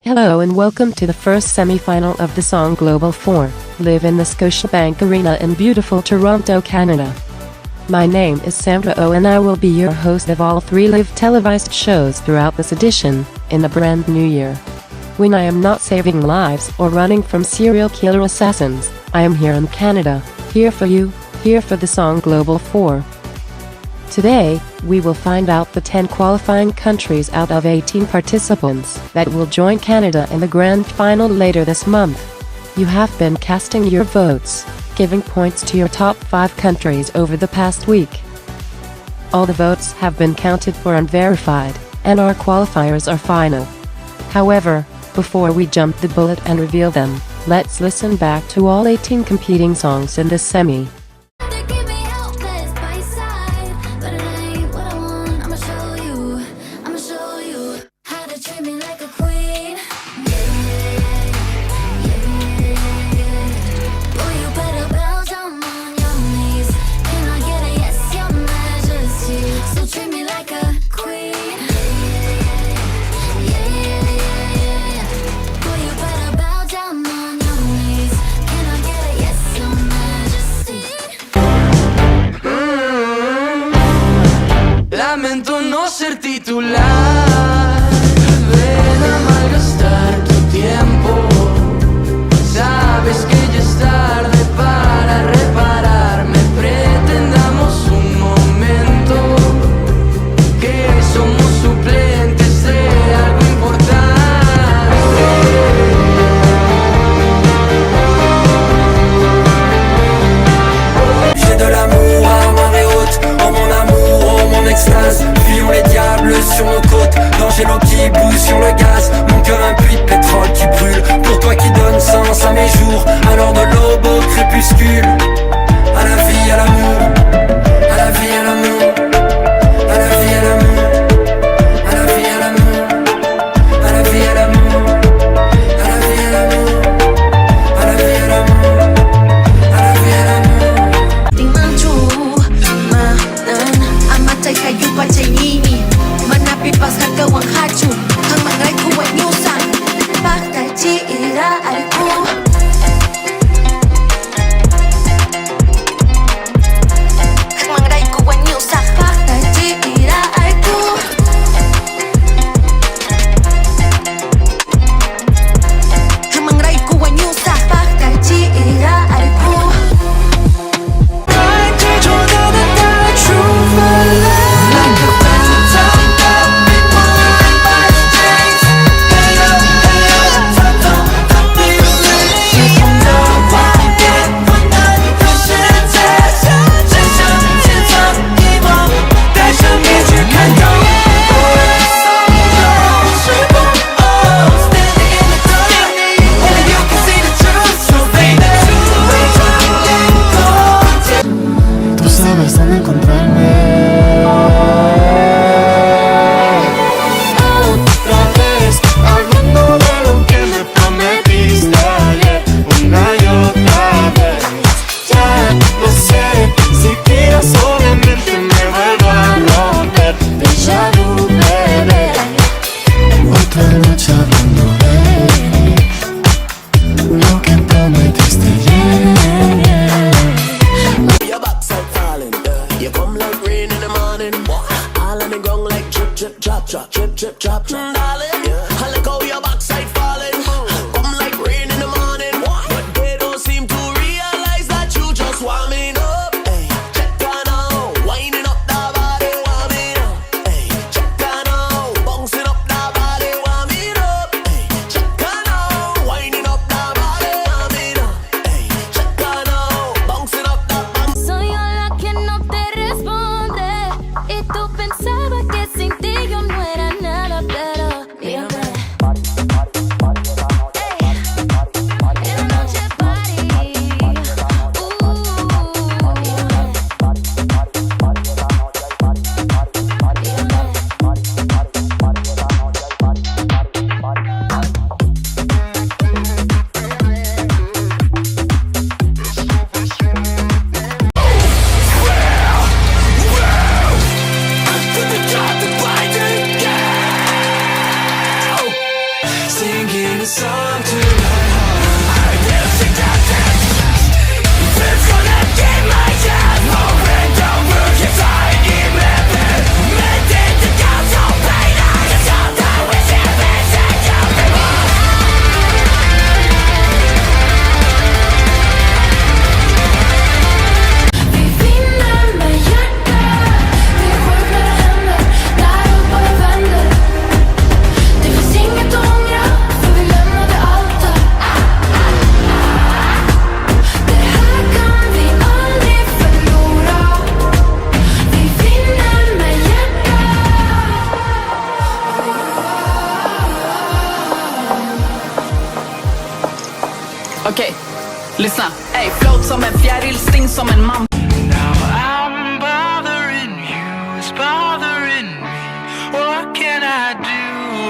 Hello and welcome to the first semi-final of the Song Global 4, live in the Scotiabank Arena in beautiful Toronto, Canada. My name is Sandra O and I will be your host of all three live televised shows throughout this edition, in the brand new year. When I am not saving lives or running from serial killer assassins, I am here in Canada, here for you, here for the Song Global 4. Today, we will find out the 10 qualifying countries out of 18 participants that will join Canada in the grand final later this month. You have been casting your votes, giving points to your top 5 countries over the past week. All the votes have been counted for and verified, and our qualifiers are final. However, before we jump the bullet and reveal them, let's listen back to all 18 competing songs in this semi. the song to my heart. I used to get this. It's gonna get my chest. Moving over your side, even then. Made it to go so pain. I just thought that we should be taken before. Vi vinner med hjärtat. Vi sjuka händer. När allt bara vänder. Det finns inget att ångra. För vi lämnade allt där. Det här kan vi aldrig förlora. Vi vinner med hjärtat. Okej, lyssna. Ey, float som en fjäril, sting som en man. Now I'm bothering you, it's bothering me. What can I do?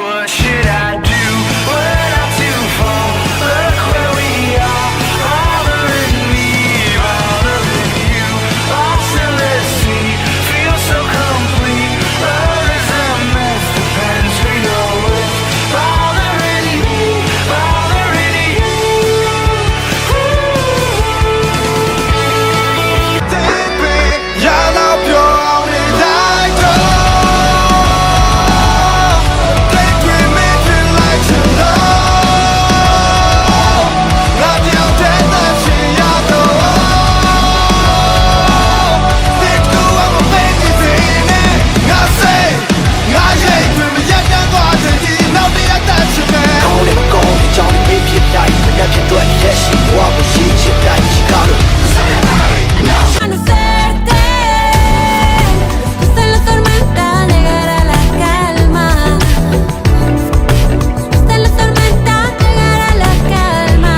What should I do? When I'm too far, look where we are. Bothering me, bothering you. Lost in the sea, feel so complete. Love is a mess, depends who you're with. Bothering me, bothering you. Conocerte, después de la tormenta llegará la calma. Después de la tormenta llegará la calma.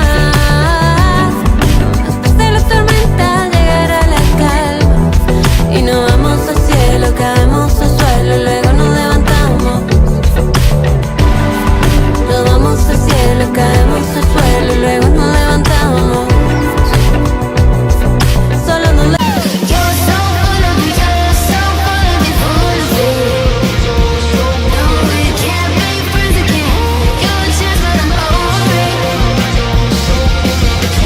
Después de la tormenta llegará la calma. Y nos vamos al cielo, caemos al suelo, luego nos levantamos. Nos vamos al cielo, caemos al suelo, luego nos levantamos. Solo nos You're so full of me, you're so full of me, full of it. No, we can't be friends again. You're a chance, but I'm over it.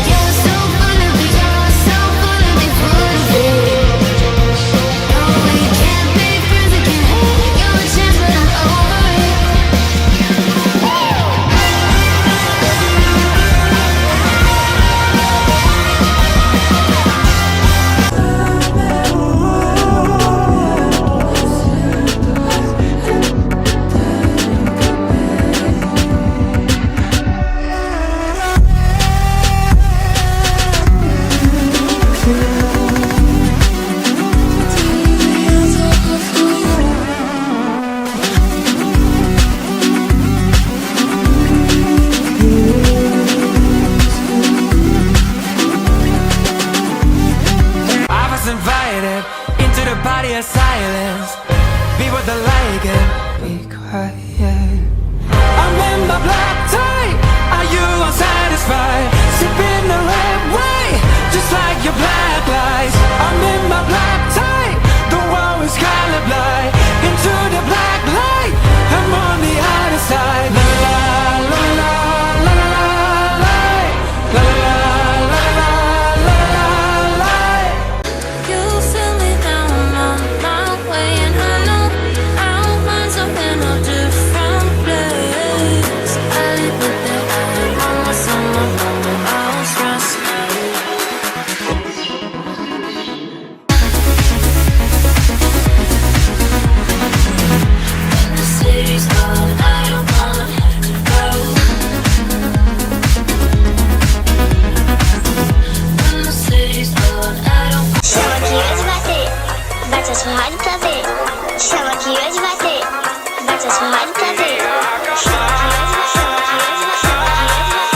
You're so full of me, you're so full of me, full of it. No, we can't be friends again. You're a chance, but I'm over it. I was invited into the party of silence. Be what they like it. Be quiet. I'm in my black tie. Are you unsatisfied? Sipping the red way, just like your black lies. I'm in my black tie. The world is colorblind. Into the black light. I'm on the other side. La la la la la la la la la la la la la la. You send me down on my way, and I know I'll find something a different place. I live with the eye on my summer moment, I'll stress. When the city's calling, I don't wanna have to go. When the city's calling, I don't. Chama que hoje vai ter, bate as forrada pra ver. Chama que hoje vai ter, bate as forrada pra ver. Chama que hoje vai ter, chama que hoje vai ter, chama que hoje vai ter.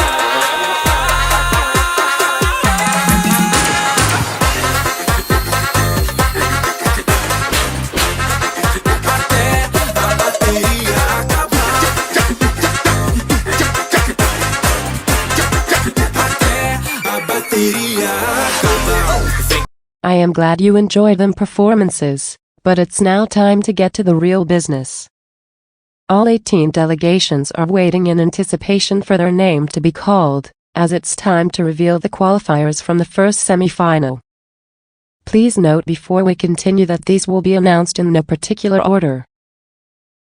I am glad you enjoyed them performances, but it's now time to get to the real business. All 18 delegations are waiting in anticipation for their name to be called, as it's time to reveal the qualifiers from the first semi-final. Please note before we continue that these will be announced in no particular order.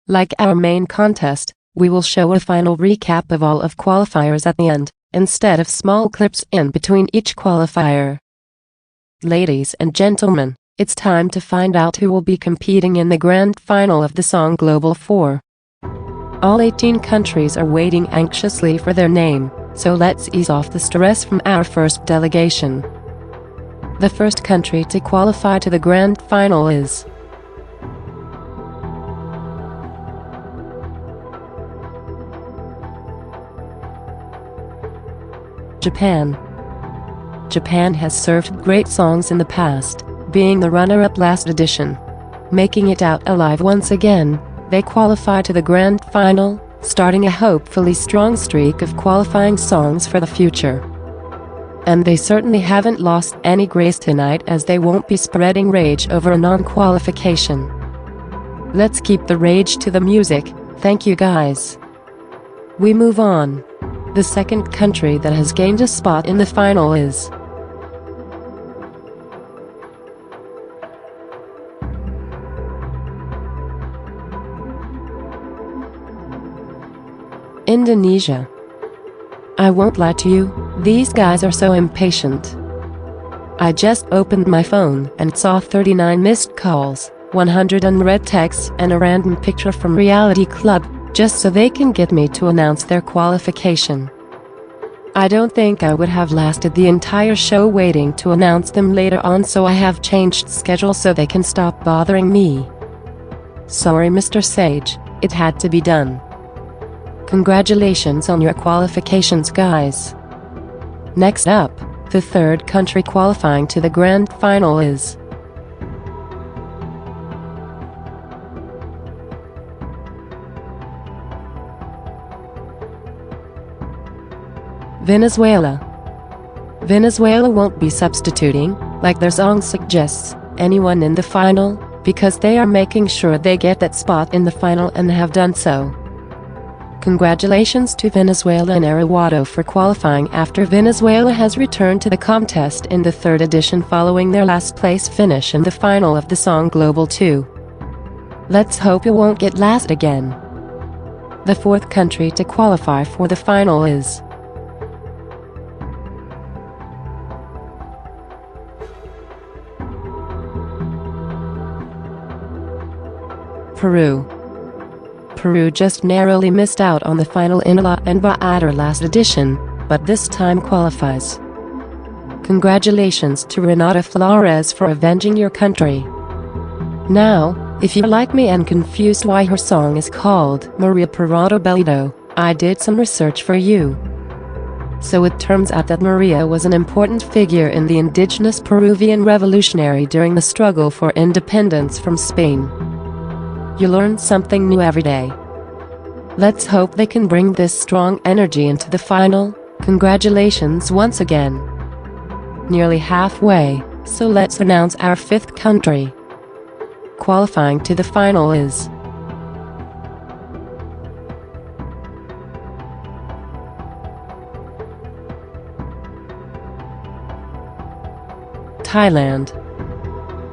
Like our main contest, we will show a final recap of all of qualifiers at the end, instead of small clips in between each qualifier. Ladies and gentlemen, it's time to find out who will be competing in the grand final of the Song Global 4. All 18 countries are waiting anxiously for their name, so let's ease off the stress from our first delegation. The first country to qualify to the grand final is Japan. Japan has served great songs in the past, being the runner-up last edition. Making it out alive once again, they qualify to the grand final, starting a hopefully strong streak of qualifying songs for the future. And they certainly haven't lost any grace tonight, as they won't be spreading rage over a non-qualification. Let's keep the rage to the music, thank you guys. We move on. The second country that has gained a spot in the final is Indonesia. I won't lie to you, these guys are so impatient. I just opened my phone and saw 39 missed calls, 100 unread texts and a random picture from Reality Club, just so they can get me to announce their qualification. I don't think I would have lasted the entire show waiting to announce them later on, so I have changed schedule so they can stop bothering me. Sorry Mr. Sage, it had to be done. Congratulations on your qualifications guys. Next up, the third country qualifying to the grand final is Venezuela. Venezuela won't be substituting, like their song suggests, anyone in the final, because they are making sure they get that spot in the final and have done so. Congratulations to Venezuela and Arawato for qualifying after Venezuela has returned to the contest in the third edition following their last place finish in the final of the Song Global 2. Let's hope you won't get last again. The fourth country to qualify for the final is Peru. Peru just narrowly missed out on the final in La Embajador last edition, but this time qualifies. Congratulations to Renata Flores for avenging your country. Now, if you're like me and confused why her song is called Maria Parado Bellido, I did some research for you. So it turns out that Maria was an important figure in the indigenous Peruvian revolutionary during the struggle for independence from Spain. You learn something new every day. Let's hope they can bring this strong energy into the final. Congratulations once again. Nearly halfway, so let's announce our fifth country. Qualifying to the final is Thailand.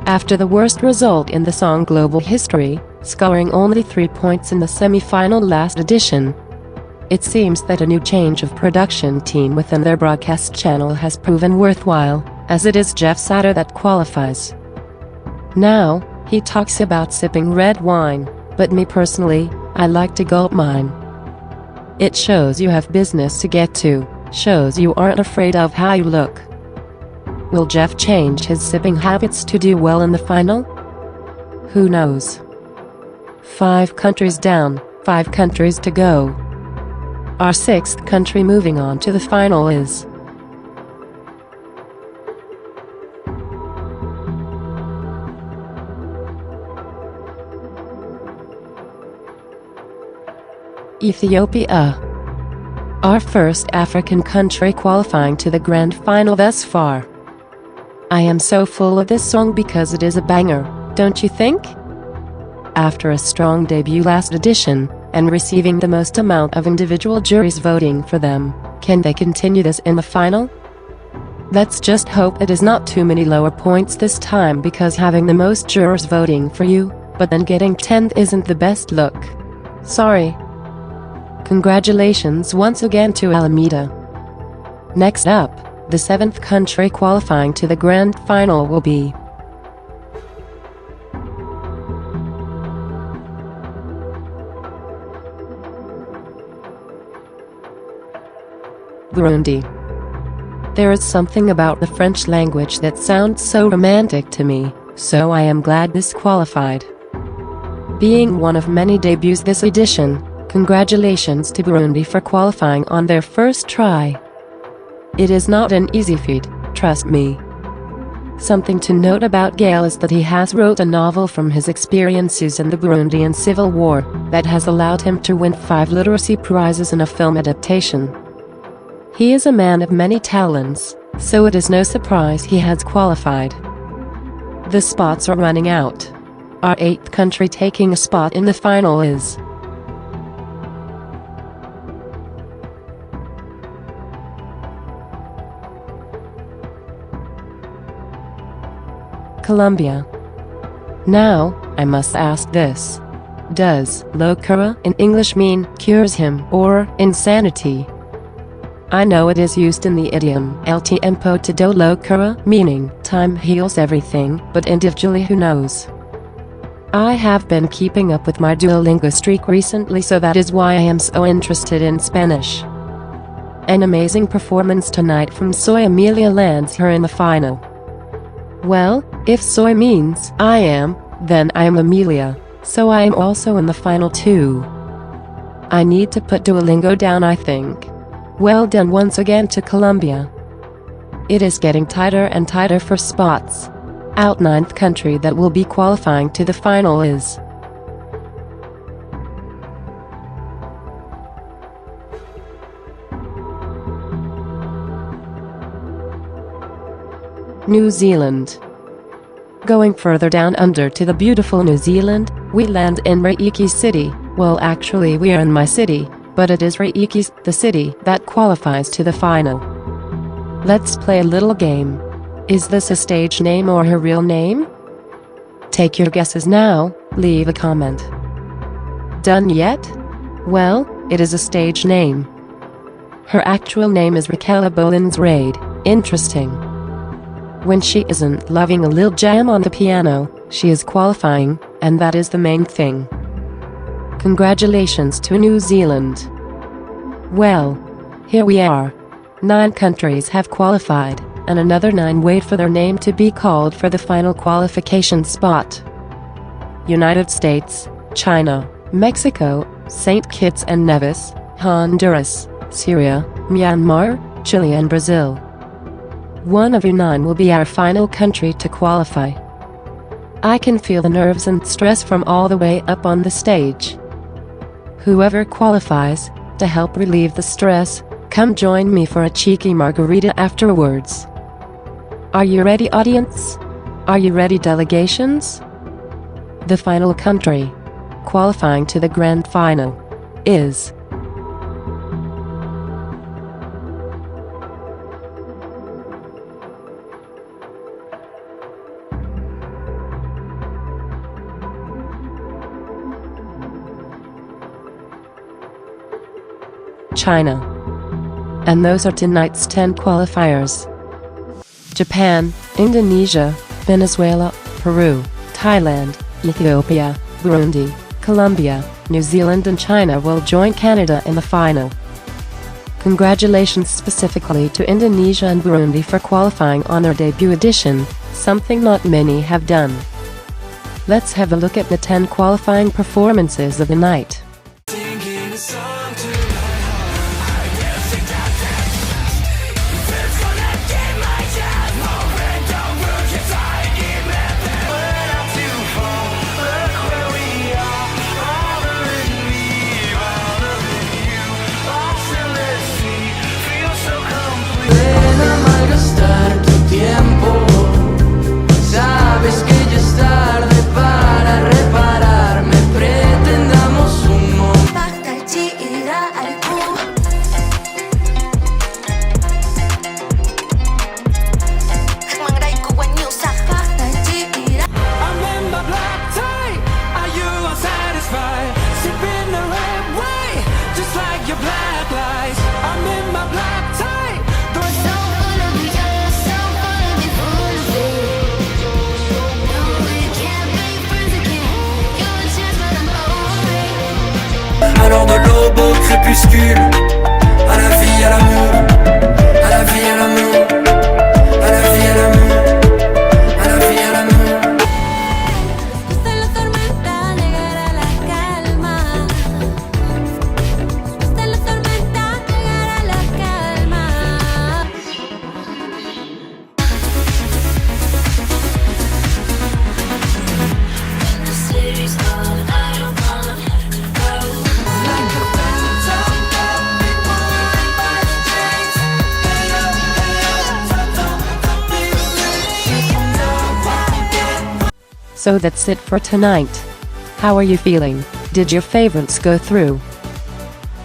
After the worst result in the Song Global history, scoring only 3 points in the semi-final last edition, it seems that a new change of production team within their broadcast channel has proven worthwhile, as it is Jeff Satter that qualifies. Now, he talks about sipping red wine, but me personally, I like to gulp mine. It shows you have business to get to, shows you aren't afraid of how you look. Will Jeff change his sipping habits to do well in the final? Who knows? 5 countries down, 5 countries to go. Our sixth country moving on to the final is Ethiopia. Our first African country qualifying to the grand final thus far. I am so full of this song because it is a banger, don't you think? After a strong debut last edition, and receiving the most amount of individual juries voting for them. Can they continue this in the final? Let's just hope it is not too many lower points this time, because having the most jurors voting for you, but then getting 10th isn't the best look. Sorry. Congratulations once again to Alameda. Next up, the 7th country qualifying to the grand final will be Burundi. There is something about the French language that sounds so romantic to me, so I am glad this qualified. Being one of many debuts this edition, congratulations to Burundi for qualifying on their first try. It is not an easy feat, trust me. Something to note about Gaël is that he has wrote a novel from his experiences in the Burundian Civil War that has allowed him to win 5 literacy prizes in a film adaptation. He is a man of many talents, so it is no surprise he has qualified. The spots are running out. Our 8th country taking a spot in the final is Colombia. Now, I must ask this. Does locura in English mean cures him or insanity? I know it is used in the idiom el tiempo todo lo cura, meaning time heals everything, but individually who knows? I have been keeping up with my Duolingo streak recently, so that is why I am so interested in Spanish. An amazing performance tonight from Soy Amelia lands her in the final. Well, if Soy means I am, then I am Amelia, so I am also in the final too. I need to put Duolingo down, I think. Well done once again to Colombia. It is getting tighter and tighter for spots. Out 9th country that will be qualifying to the final is New Zealand. Going further down under to the beautiful New Zealand, we land in Reiki City. Well, actually we are in my city, but it is Reiki, the city, that qualifies to the final. Let's play a little game. Is this a stage name or her real name? Take your guesses now, leave a comment. Done yet? Well, it is a stage name. Her actual name is Raquel Bolins Raid. Interesting. When she isn't loving a little jam on the piano, she is qualifying, and that is the main thing. Congratulations to New Zealand. Well, here we are. 9 countries have qualified, and another 9 wait for their name to be called for the final qualification spot. United States, China, Mexico, St. Kitts and Nevis, Honduras, Syria, Myanmar, Chile and Brazil. One of you 9 will be our final country to qualify. I can feel the nerves and stress from all the way up on the stage. Whoever qualifies, to help relieve the stress, come join me for a cheeky margarita afterwards. Are you ready, audience? Are you ready, delegations? The final country qualifying to the grand final is China. And those are tonight's 10 qualifiers. Japan, Indonesia, Venezuela, Peru, Thailand, Ethiopia, Burundi, Colombia, New Zealand and China will join Canada in the final. Congratulations specifically to Indonesia and Burundi for qualifying on their debut edition, something not many have done. Let's have a look at the 10 qualifying performances of the night. Malgastar tu tiempo, sabes que ya es tarde para repararme. Pretendamos un crépuscule. À la vie, à l'amour. À la vie, à l'amour. À la vie, à l'amour. À la vie, à l'amour. Después de la tormenta llegará la calma. Después de la tormenta llegará la calma. When the city's on, I don't want to go. Like a phantom, me worried by the days. Hey yo, So that's it for tonight. How are you feeling? Did your favorites go through?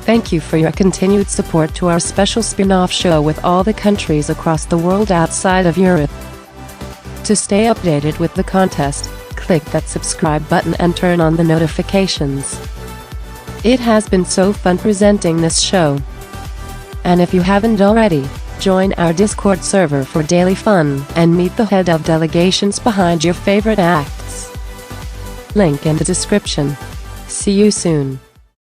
Thank you for your continued support to our special spin-off show with all the countries across the world outside of Europe. To stay updated with the contest, click that subscribe button and turn on the notifications. It has been so fun presenting this show. And if you haven't already, join our Discord server for daily fun and meet the head of delegations behind your favorite acts. Link in the description. See you soon.